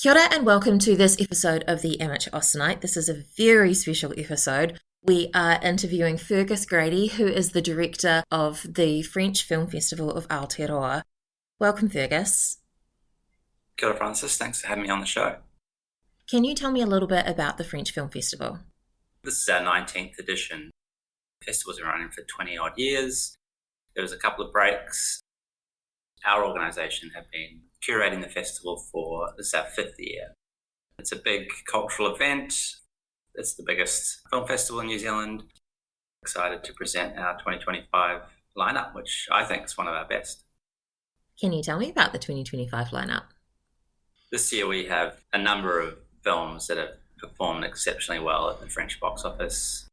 Kia ora and welcome to this episode of the Amateur Austenite. This is a very special episode. We are interviewing Fergus Grady, who is the director of the French Film Festival of Aotearoa. Welcome, Fergus. Kia ora, Francis. Thanks for having me on the show. Can you tell me a little bit about the French Film Festival? This is our 19th edition. The festival's been running for 20-odd years. There was a couple of breaks. Our organisation have been curating the festival for this is our 5th year. It's a big cultural event. It's the biggest film festival in New Zealand. Excited to present our 2025 lineup, which I think is one of our best. Can you tell me about the 2025 lineup? This year we have a number of films that have performed exceptionally well at the French box office.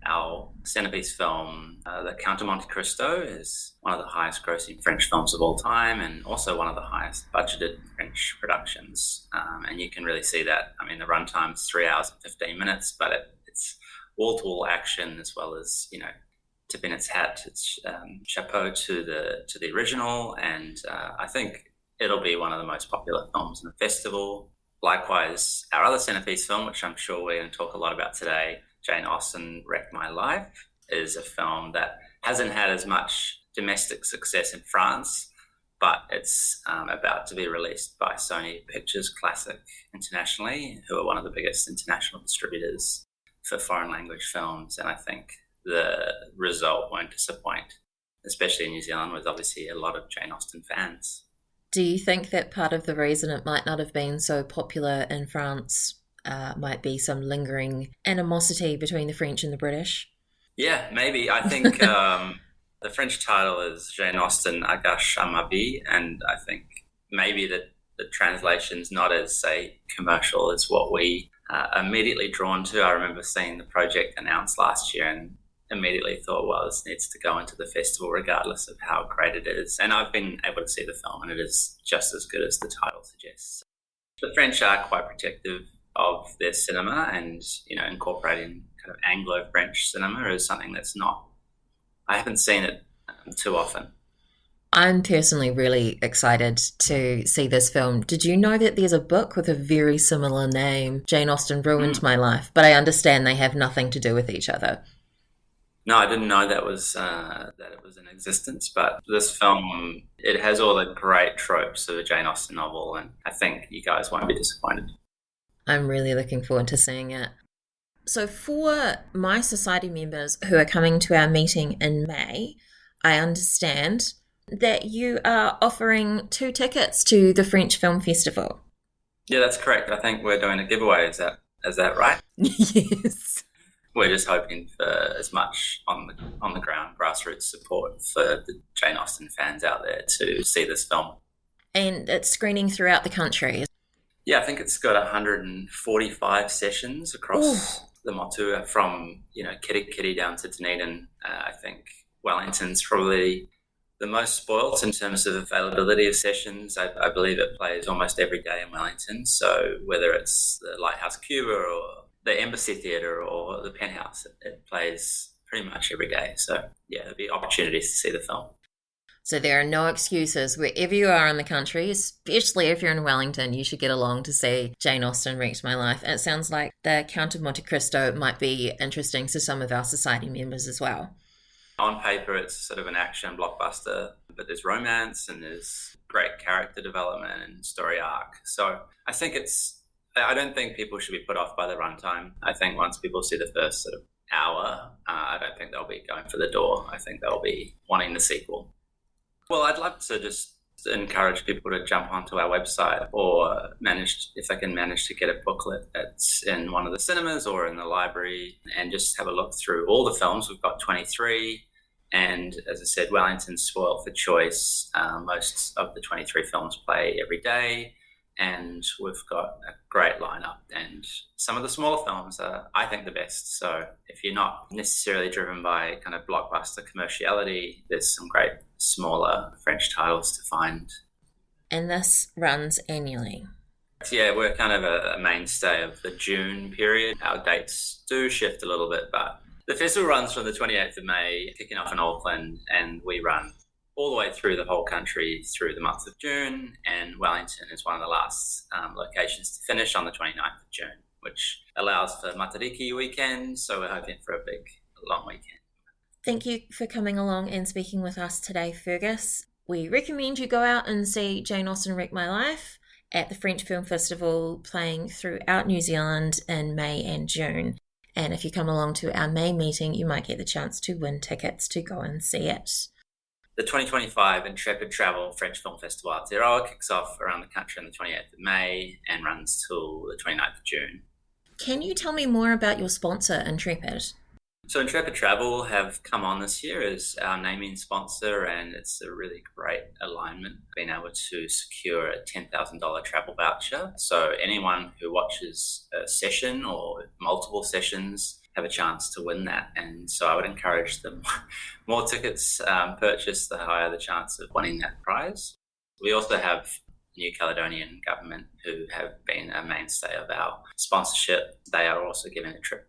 Our centerpiece film, The Count of Monte Cristo, is one of the highest grossing French films of all time and also one of the highest budgeted French productions. And you can really see that. I mean, the runtime is 3 hours and 15 minutes, but it's wall-to-wall action as well as, tip in its hat, it's chapeau to the original. And I think it'll be one of the most popular films in the festival. Likewise, our other centerpiece film, which I'm sure we're going to talk a lot about today, Jane Austen Wrecked My Life, is a film that hasn't had as much domestic success in France, but it's about to be released by Sony Pictures Classic internationally, who are one of the biggest international distributors for foreign language films. And I think the result won't disappoint, especially in New Zealand, with obviously a lot of Jane Austen fans. Do you think that part of the reason it might not have been so popular in France might be some lingering animosity between the French and the British? Yeah, maybe. I think the French title is Jane Austen Agache à ma vie, and I think maybe that the translation's not as, say, commercial as what we are immediately drawn to. I remember seeing the project announced last year and immediately thought, well, this needs to go into the festival regardless of how great it is. And I've been able to see the film and it is just as good as the title suggests. The French are quite protective of their cinema, and incorporating kind of Anglo-French cinema is something that's I haven't seen it too often. I'm personally really excited to see this film. Did you know that there's a book with a very similar name, Jane Austen Ruined My Life? But I understand they have nothing to do with each other. No, I didn't know that it was in existence, but this film, it has all the great tropes of a Jane Austen novel, and I think you guys won't be disappointed. I'm really looking forward to seeing it. So for my society members who are coming to our meeting in May, I understand that you are offering 2 tickets to the French Film Festival. Yeah, that's correct. I think we're doing a giveaway. Is that right? Yes. We're just hoping for as much on the ground grassroots support for the Jane Austen fans out there to see this film. And it's screening throughout the country. Yeah, I think it's got 145 sessions across the Motua from, Kitty down to Dunedin. I think Wellington's probably the most spoilt in terms of availability of sessions. I believe it plays almost every day in Wellington. So whether it's the Lighthouse Cuba or the Embassy Theatre or the Penthouse, it plays pretty much every day. So yeah, there'll be opportunities to see the film. So there are no excuses. Wherever you are in the country, especially if you're in Wellington, you should get along to see Jane Austen Wrecked My Life. And it sounds like The Count of Monte Cristo might be interesting to some of our society members as well. On paper, it's sort of an action blockbuster, but there's romance and there's great character development and story arc. So I don't think people should be put off by the runtime. I think once people see the first sort of hour, I don't think they'll be going for the door. I think they'll be wanting the sequel. Well, I'd love to just encourage people to jump onto our website or if they can manage to get a booklet that's in one of the cinemas or in the library and just have a look through all the films. We've got 23. And as I said, Wellington's spoiled for choice. Most of the 23 films play every day. And we've got a great lineup, and some of the smaller films are, I think, the best. So if you're not necessarily driven by kind of blockbuster commerciality, there's some great smaller French titles to find. And this runs annually. Yeah, we're kind of a mainstay of the June period. Our dates do shift a little bit, but the festival runs from the 28th of May, kicking off in Auckland, and we run all the way through the whole country through the month of June, and Wellington is one of the last locations to finish on the 29th of June, which allows for Matariki weekend, so we're hoping for a big, long weekend. Thank you for coming along and speaking with us today, Fergus. We recommend you go out and see Jane Austen Wrecked My Life at the French Film Festival, playing throughout New Zealand in May and June. And if you come along to our May meeting, you might get the chance to win tickets to go and see it. The 2025 Intrepid Travel French Film Festival Aotearoa kicks off around the country on the 28th of May and runs till the 29th of June. Can you tell me more about your sponsor, Intrepid? So Intrepid Travel have come on this year as our naming sponsor, and it's a really great alignment, being able to secure a $10,000 travel voucher. So anyone who watches a session or multiple sessions have a chance to win that. And so I would encourage them, more tickets purchased, the higher the chance of winning that prize. We also have New Caledonian government who have been a mainstay of our sponsorship. They are also giving a trip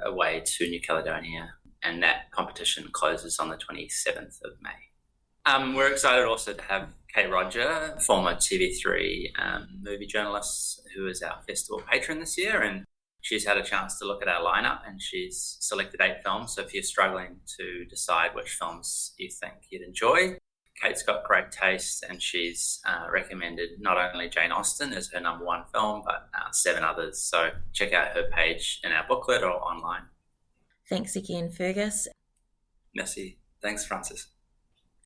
away to New Caledonia, and that competition closes on the 27th of May. We're excited also to have Kate Roger, former TV3 movie journalist, who is our festival patron this year, and she's had a chance to look at our lineup and she's selected 8 films. So if you're struggling to decide which films you think you'd enjoy, Kate's got great taste, and she's recommended not only Jane Austen as her number 1 film, but 7 others. So check out her page in our booklet or online. Thanks again, Fergus. Merci. Thanks, Francis.